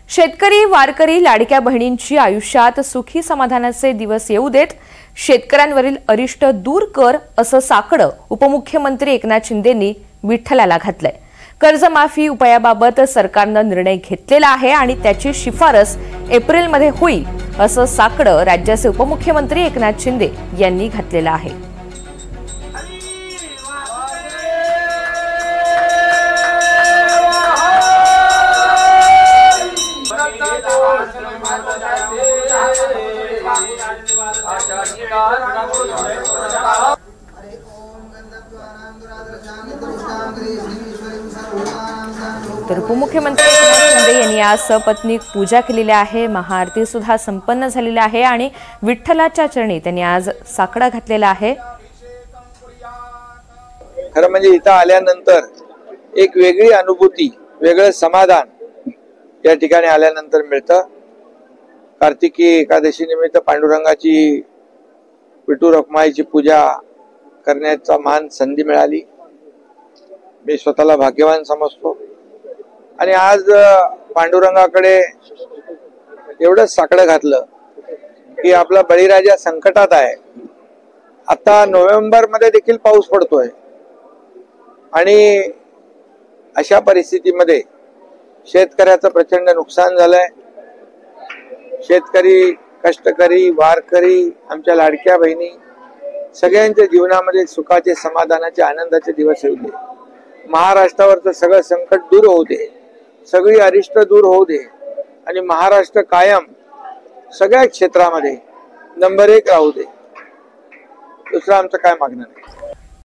शेतकरी वारकरी लाडक्या बहिणींची आयुष्यात सुखी समाधानाचे दिवस येऊ देत, शेतकऱ्यांवरील अरिष्ट दूर कर असं साकडं उपमुख्यमंत्री एकनाथ शिंदेंनी विठ्ठलाला घातलंय। कर्जमाफी उपायाबाबत सरकारनं निर्णय घेतलेला आहे आणि त्याची शिफारस एप्रिलमध्ये होईल असं साकडं राज्याचे उपमुख्यमंत्री एकनाथ शिंदे यांनी घातलेलं आहे। तर उपमुख्यमंत्री एकनाथ शिंदे यांनी आज सपत्नीक पूजा केलेली आहे। महाआरती सुद्धा संपन्न झालेली आहे आणि विठ्ठलाच्या चरणी त्यांनी आज साकडा घातलेला आहे। खरं म्हणजे इथं आल्यानंतर एक वेगळी अनुभूती, वेगळं समाधान या ठिकाणी आल्यानंतर मिळतं। कार्तिकी एकादशी निमित्त पांडुरंगाची विठू रखुमाईची पूजा करण्याचा मान संधी मिळाली। मी स्वतःला भाग्यवान समजतो आणि आज पांडुरंगाकडे एवढंच साकडं घातलं की आपला बळीराजा संकटात आहे। आता नोव्हेंबर मध्ये देखील पाऊस पडतोय आणि अशा परिस्थितीमध्ये शेतकऱ्याचं प्रचंड नुकसान झालंय। शेतकरी, कष्टकरी, वारकरी, आमच्या लाडक्या बहिणी सगळ्यांच्या जीवनामध्ये सुखाचे, समाधानाचे, आनंदाचे दिवस येऊ दे। महाराष्ट्रावरचं सगळं संकट दूर होऊ दे, सगळी अरिष्ट दूर होऊ दे आणि महाराष्ट्र कायम सगळ्या क्षेत्रामध्ये नंबर 1 राहू दे। दुसरं आमचं काय मागणं नाही।